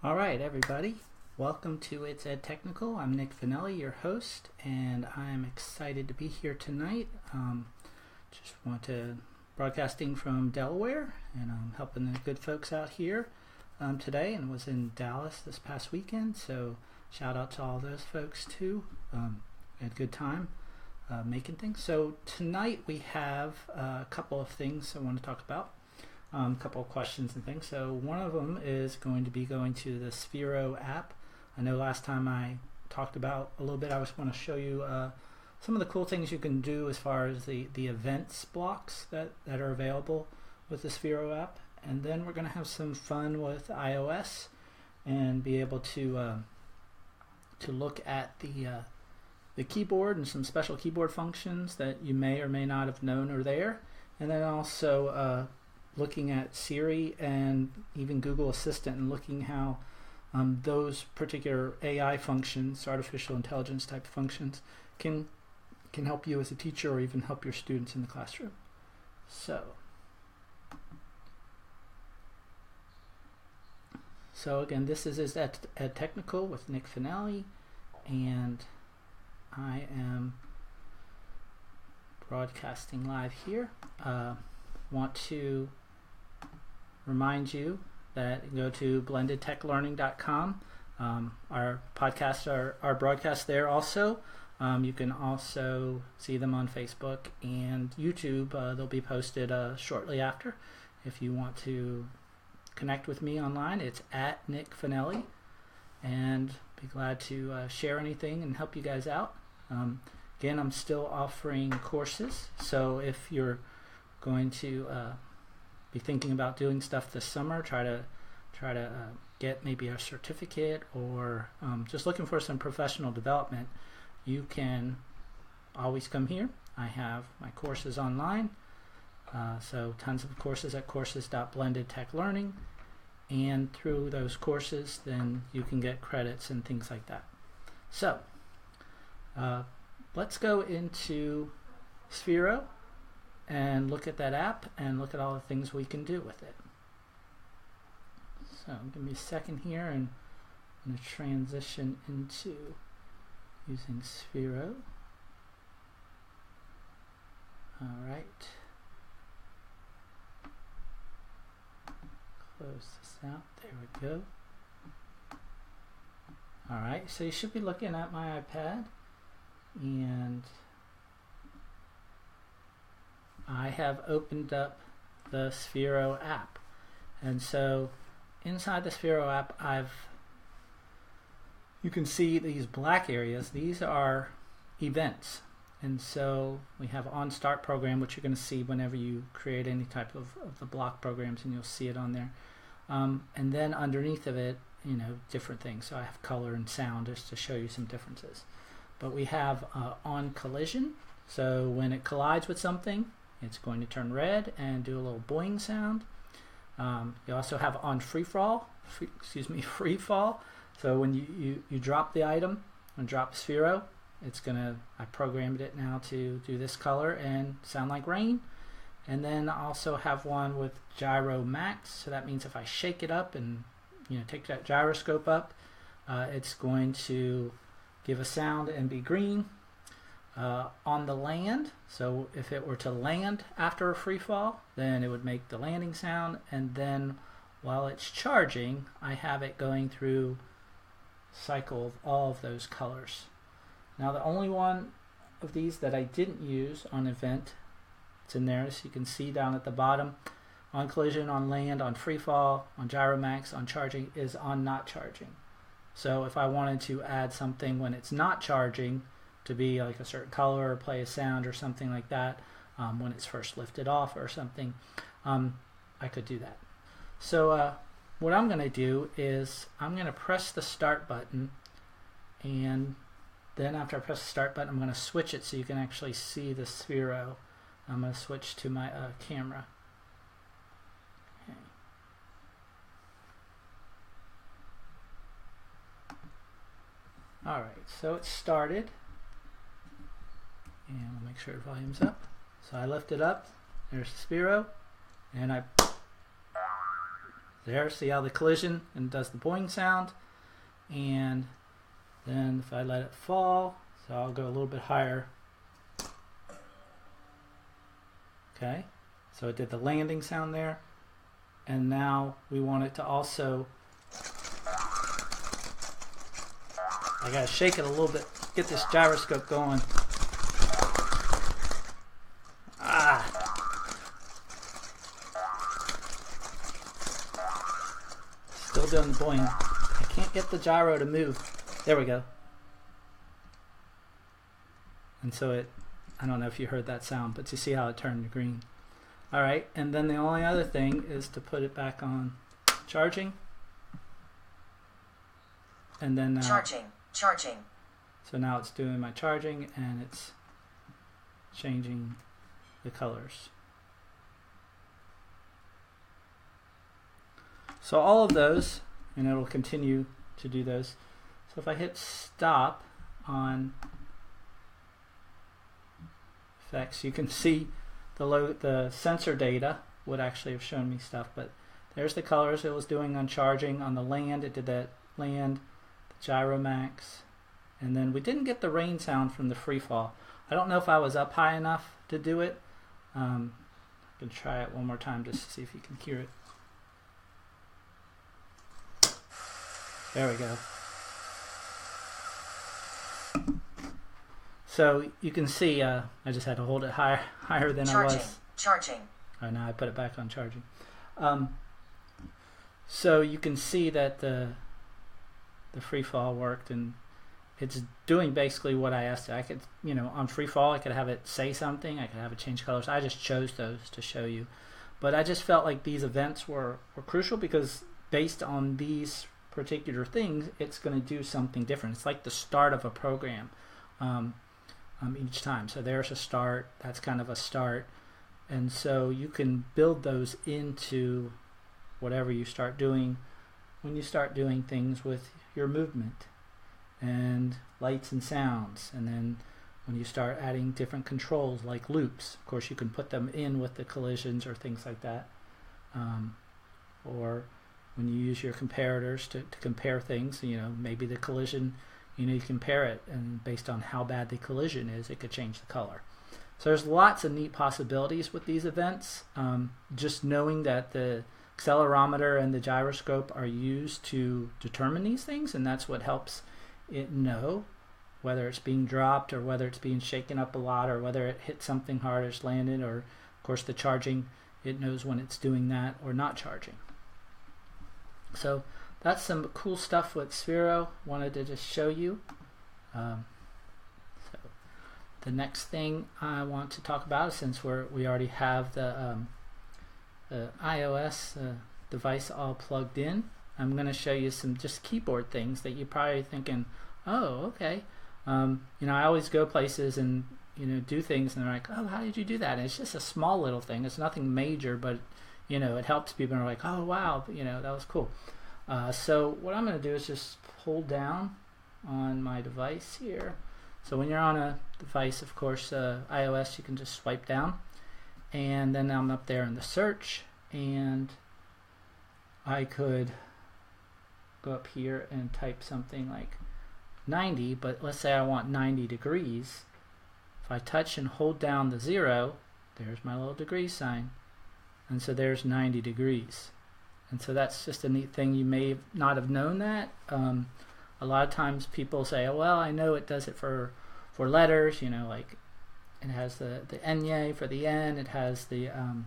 All right, everybody. Welcome to It's EdtechNICal. I'm Nick Finelli, your host, and I'm excited to be here tonight. Just want to broadcasting from Delaware, and I'm helping the good folks out here today, and was in Dallas this past weekend. So shout out to all those folks too. Had a good time making things. So tonight we have a couple of things I want to talk about. A couple of questions and things. So one of them is going to be going to the Sphero app. I know last time I talked about a little bit, I just want to show you some of the cool things you can do as far as the events blocks that are available with the Sphero app. And then we're going to have some fun with iOS and be able to look at the keyboard and some special keyboard functions that you may or may not have known are there. And then also looking at Siri and even Google Assistant and looking how those particular AI functions, artificial intelligence type functions, can help you as a teacher or even help your students in the classroom. So again, this is EdtechNICal with Nick Finelli, and I am broadcasting live here. Want to remind you that go to blendedtechlearning.com. Our podcasts are broadcast there also. You can also see them on Facebook and YouTube. They'll be posted shortly after. If you want to connect with me online, it's at Nick Finelli, and be glad to share anything and help you guys out. Again, I'm still offering courses, so if you're going to be thinking about doing stuff this summer, try to get maybe a certificate or just looking for some professional development, you can always come here. I have my courses online, so tons of courses at courses.blendedtechlearning, and through those courses then you can get credits and things like that. So let's go into Sphero and look at that app and look at all the things we can do with it. So give me a second here, and I'm going to transition into using Sphero. Alright. Close this out. There we go. Alright, so you should be looking at my iPad, and I have opened up the Sphero app, and so inside the Sphero app you can see these black areas. These are events, and so we have on start program, which you're going to see whenever you create any type of the block programs, and you'll see it on there, and then underneath of it, different things. So I have color and sound just to show you some differences, but we have on collision. So when it collides with something, it's going to turn red and do a little boing sound. You also have on free fall. So when you drop the item and drop Sphero, I programmed it now to do this color and sound like rain. And then I also have one with gyro max. So that means if I shake it up and take that gyroscope up, it's going to give a sound and be green. On the land, so if it were to land after a free fall, then it would make the landing sound, and then while it's charging, I have it going through cycle of all of those colors. Now the only one of these that I didn't use on event, it's in there, so you can see down at the bottom, on collision, on land, on free fall, on gyro max, on charging, is on not charging. So if I wanted to add something when it's not charging to be like a certain color or play a sound or something like that, when it's first lifted off or something, I could do that. So what I'm going to do is I'm going to press the start button, and then after I press the start button, I'm going to switch it so you can actually see the Sphero. I'm going to switch to my camera. Okay. Alright, so it started. And we'll make sure the volume's up. So I lift it up, there's the Sphero, and I There, see how the collision and does the boing sound. And then if I let it fall, so I'll go a little bit higher. Okay, so it did the landing sound there. And now we want it to also, I gotta shake it a little bit, get this gyroscope going. Still doing the boing. I can't get the gyro to move. There we go. And so it, I don't know if you heard that sound, but you see how it turned to green. Alright, and then the only other thing is to put it back on charging. And then now, charging. So now it's doing my charging and it's changing the colors. So all of those, and it'll continue to do those. So if I hit stop on effects, you can see the sensor data would actually have shown me stuff, but there's the colors it was doing on charging. On the land, it did that land, the gyro max, and then we didn't get the rain sound from the free fall. I don't know if I was up high enough to do it. I can try it one more time just to see if you can hear it. There we go. So you can see I just had to hold it higher than I was. Charging. Oh, now I put it back on charging. So you can see that the free fall worked, and it's doing basically what I asked it. I could, on free fall, I could have it say something. I could have it change colors. I just chose those to show you. But I just felt like these events were crucial because based on these particular things, it's going to do something different. It's like the start of a program each time. So there's a start. That's kind of a start. And so you can build those into whatever you start doing when you start doing things with your movement and lights and sounds. And then when you start adding different controls like loops, of course you can put them in with the collisions or things like that. Or when you use your comparators to compare things, maybe the collision, you compare it, and based on how bad the collision is, it could change the color. So there's lots of neat possibilities with these events. Just knowing that the accelerometer and the gyroscope are used to determine these things, and that's what helps it know whether it's being dropped or whether it's being shaken up a lot or whether it hit something hard or it's landed, or of course the charging, it knows when it's doing that or not charging. So that's some cool stuff with Sphero. Wanted to just show you. So the next thing I want to talk about, since we already have the iOS device all plugged in, I'm going to show you some just keyboard things that you're probably thinking, oh, okay. I always go places and do things, and they're like, oh, how did you do that? And it's just a small little thing. It's nothing major, but it helps people, and are like, oh wow, that was cool. So what I'm going to do is just hold down on my device here. So when you're on a device, of course, iOS, you can just swipe down, and then I'm up there in the search, and I could go up here and type something like 90, but let's say I want 90 degrees. If I touch and hold down the 0, there's my little degree sign. And so there's 90 degrees. And so that's just a neat thing. You may not have known that. A lot of times people say, oh, well, I know it does it for letters, like it has the enye for the N, it has the, of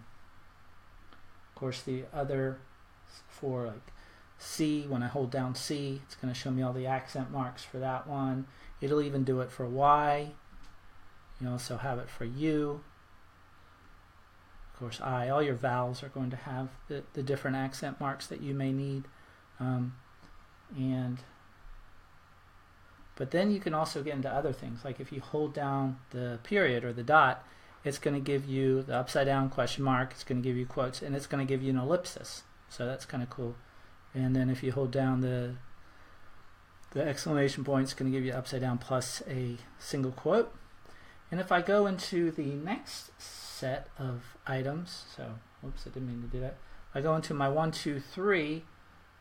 course, the other for like C. When I hold down C, it's going to show me all the accent marks for that one. It'll even do it for Y. You also have it for U. Of course, I. All your vowels are going to have the different accent marks that you may need. But then you can also get into other things. Like if you hold down the period or the dot, it's going to give you the upside down question mark. It's going to give you quotes, and it's going to give you an ellipsis. So that's kind of cool. And then if you hold down the exclamation point, it's going to give you upside down plus a single quote. And if I go into the next set of items. So, whoops, I didn't mean to do that. If I go into my 1, 2, 3,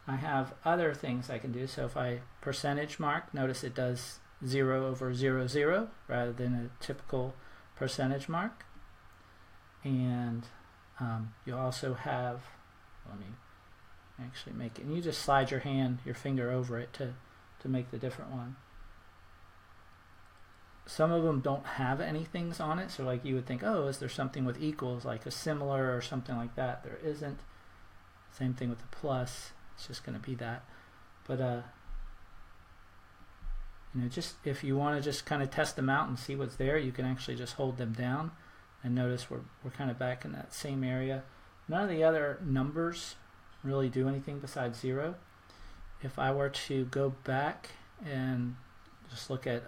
I have other things I can do. So if I percentage mark, notice it does 0 over 0, 0 rather than a typical percentage mark. And you also have, let me actually make it, and you just slide your finger over it to make the different one. Some of them don't have anything on it, so like you would think, oh, is there something with equals, like a similar or something like that? There isn't. Same thing with the plus. It's just going to be that. But you know, just if you want to just kind of test them out and see what's there, you can actually just hold them down, and notice we're kind of back in that same area. None of the other numbers really do anything besides 0. If I were to go back and just look at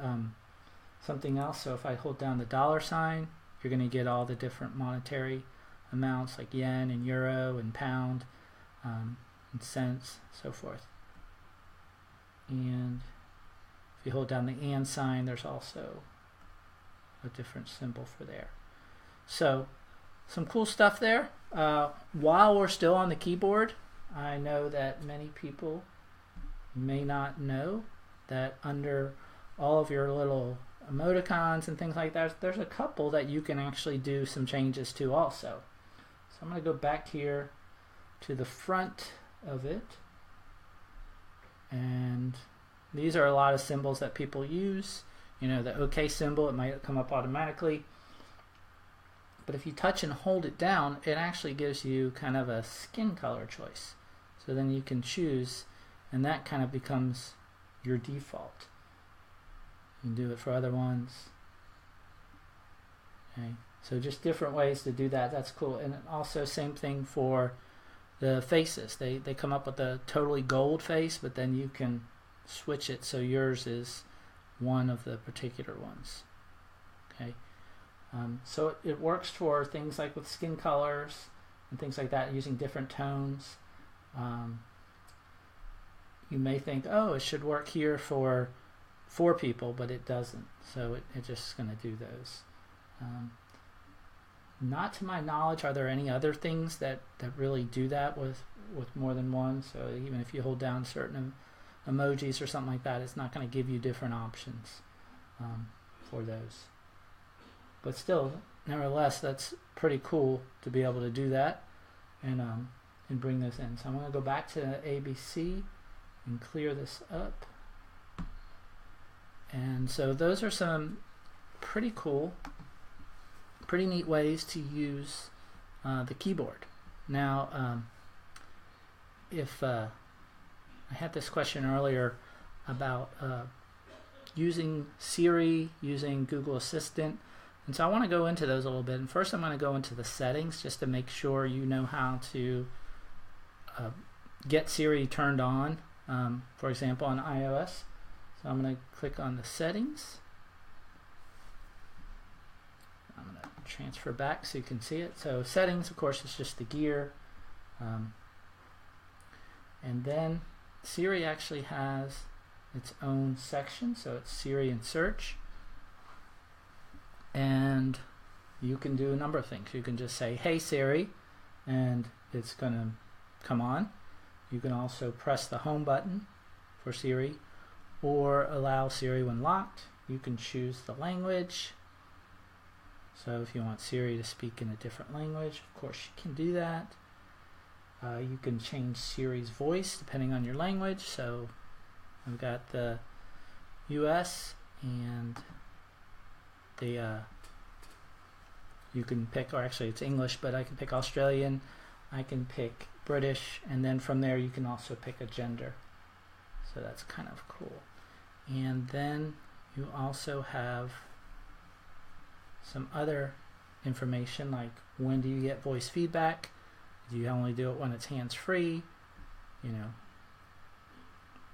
something else, so if I hold down the $sign, you're going to get all the different monetary amounts like yen and euro and pound and cents, so forth. And if you hold down the and sign, there's also a different symbol for there. So some cool stuff there. While we're still on the keyboard, I know that many people may not know that under all of your little emoticons and things like that, there's a couple that you can actually do some changes to also. So I'm going to go back here to the front of it, and these are a lot of symbols that people use. You know, the OK symbol, it might come up automatically, but if you touch and hold it down, it actually gives you kind of a skin color choice. So then you can choose, and that kind of becomes your default. You can do it for other ones. Okay, so just different ways to do that. That's cool. And also same thing for the faces. They come up with a totally gold face, but then you can switch it so yours is one of the particular ones. Okay, so it works for things like with skin colors and things like that, using different tones. You may think, oh, it should work here for 4 people, but it doesn't. So it's just going to do those. Not to my knowledge, are there any other things that really do that with more than one? So even if you hold down certain emojis or something like that, it's not going to give you different options for those. But still, nevertheless, that's pretty cool to be able to do that and bring those in. So I'm going to go back to ABC and clear this up. And so those are some pretty cool, pretty neat ways to use the keyboard. Now, if I had this question earlier about using Siri, using Google Assistant, and so I want to go into those a little bit. And first I'm going to go into the settings just to make sure you know how to get Siri turned on, for example, on iOS. So I'm going to click on the settings. I'm going to transfer back so you can see it. So settings, of course, is just the gear. And then Siri actually has its own section. So it's Siri and search. And you can do a number of things. You can just say, hey Siri, and it's going to come on. You can also press the home button for Siri, or allow Siri when locked. You can choose the language. So if you want Siri to speak in a different language, of course you can do that. You can change Siri's voice depending on your language. So I've got the US, and the you can pick, or actually it's English, but I can pick Australian, I can pick British, and then from there you can also pick a gender. So that's kind of cool. And then you also have some other information, like when do you get voice feedback? Do you only do it when it's hands-free? You know,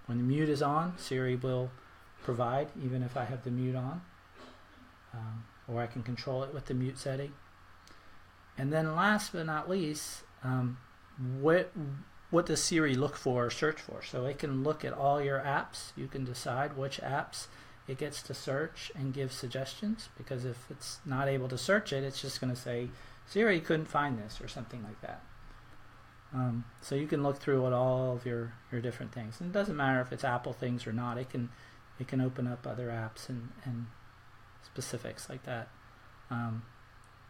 when the mute is on, Siri will provide, even if I have the mute on. Or I can control it with the mute setting. And then last but not least, what does Siri look for or search for? So it can look at all your apps. You can decide which apps it gets to search and give suggestions, because if it's not able to search it, it's just going to say, Siri couldn't find this, or something like that. So you can look through at all of your different things. And it doesn't matter if it's Apple things or not. It can open up other apps and specifics like that. And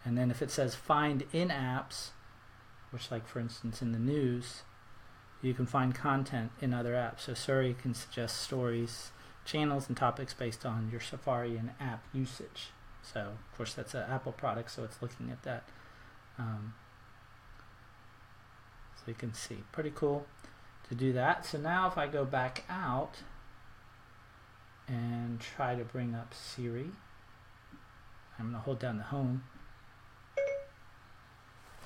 then if it says find in apps, which, like for instance in the news, you can find content in other apps. So Siri can suggest stories, channels, and topics based on your Safari and app usage. So of course that's an Apple product, so it's looking at that. So you can see, pretty cool to do that. So now if I go back out and try to bring up Siri, I'm going to hold down the home.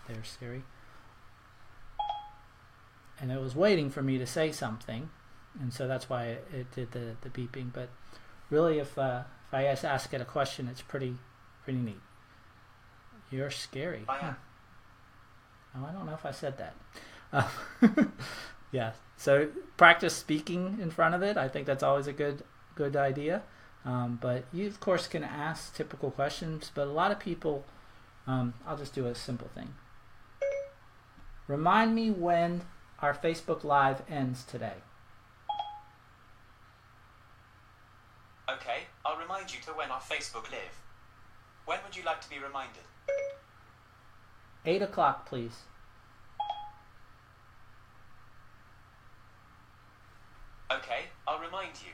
There's Siri. And it was waiting for me to say something, and so that's why it did the beeping. But really, if I ask it a question, it's pretty neat. You're scary. Huh? Oh, I don't know if I said that. Yeah. So practice speaking in front of it. I think that's always a good idea. But you of course can ask typical questions. But a lot of people, I'll just do a simple thing. Remind me when our Facebook Live ends today. Okay, I'll remind you to when our Facebook Live. When would you like to be reminded? 8 o'clock, please. Okay, I'll remind you.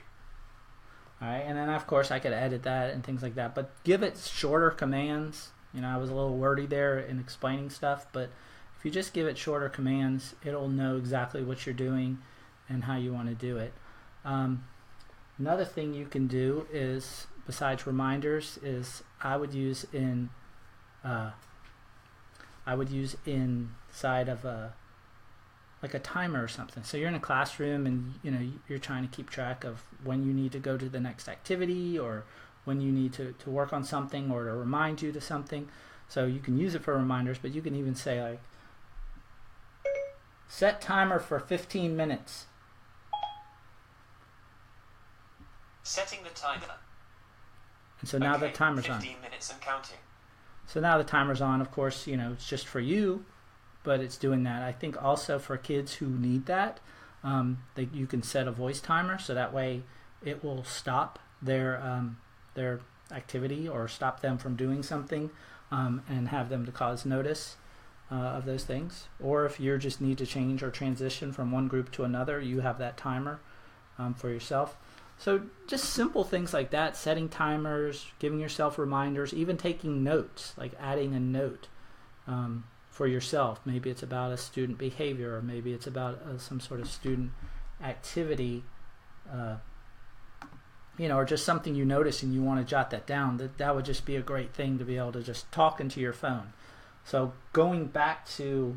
Alright, and then of course I could edit that and things like that, but give it shorter commands. I was a little wordy there in explaining stuff, but if you just give it shorter commands, it'll know exactly what you're doing and how you want to do it. Another thing you can do is, besides reminders, is I would use inside of like a timer or something. So you're in a classroom and you're trying to keep track of when you need to go to the next activity, or when you need to work on something, or to remind you to something. So you can use it for reminders, but you can even say like, set timer for 15 minutes. Setting the timer. And so now the timer's 15 on. 15 minutes and counting. So now the timer's on. Of course, it's just for you, but it's doing that. I think also for kids who need that, you can set a voice timer, so that way it will stop their activity, or stop them from doing something, and have them to cause notice of those things. Or if you just need to change or transition from one group to another, you have that timer for yourself. So just simple things like that, setting timers, giving yourself reminders, even taking notes, like adding a note for yourself. Maybe it's about a student behavior, or maybe it's about some sort of student activity, or just something you notice and you want to jot that down. That would just be a great thing to be able to just talk into your phone. So going back to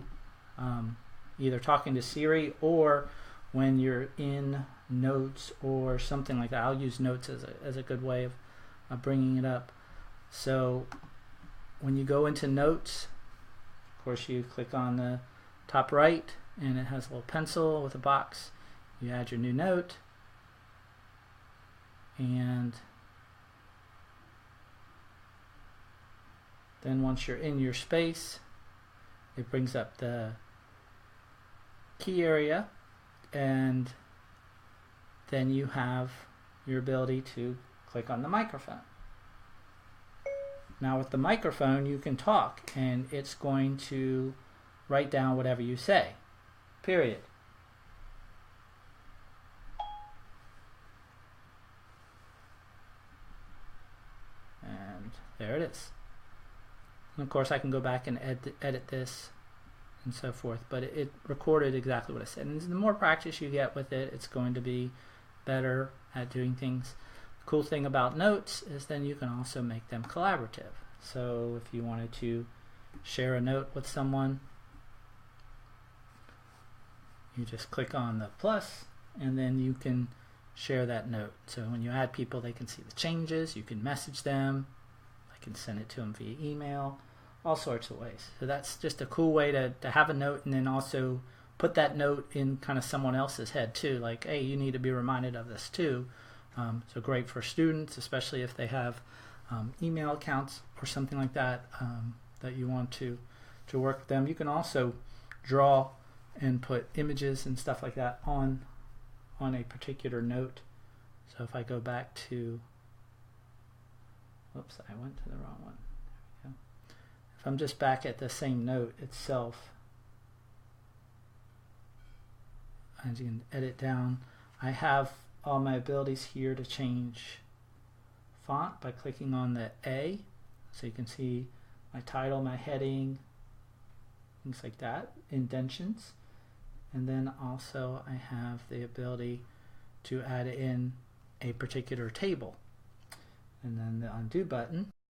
either talking to Siri, or when you're in notes or something like that. I'll use notes as a good way of bringing it up. So when you go into notes, of course you click on the top right, and it has a little pencil with a box. You add your new note, and then once you're in your space, it brings up the key area, and then you have your ability to click on the microphone. Now with the microphone you can talk, and it's going to write down whatever you say, period. And there it is. And of course I can go back and edit this and so forth, but it recorded exactly what I said. And the more practice you get with it, it's going to be better at doing things. The cool thing about notes is then you can also make them collaborative. So if you wanted to share a note with someone, you just click on the plus, and then you can share that note. So when you add people, they can see the changes. You can message them. I can send it to them via email, all sorts of ways. So that's just a cool way to have a note, and then also put that note in kind of someone else's head too, like, hey, you need to be reminded of this too. So great for students, especially if they have email accounts or something like that that you want to work with them. You can also draw and put images and stuff like that on a particular note. So if I go back to, whoops, I went to the wrong one. There we go. If I'm just back at the same note itself, as you can edit down, I have all my abilities here to change font by clicking on the A. So you can see my title, my heading, things like that, indentions. And then also I have the ability to add in a particular table. And then the undo button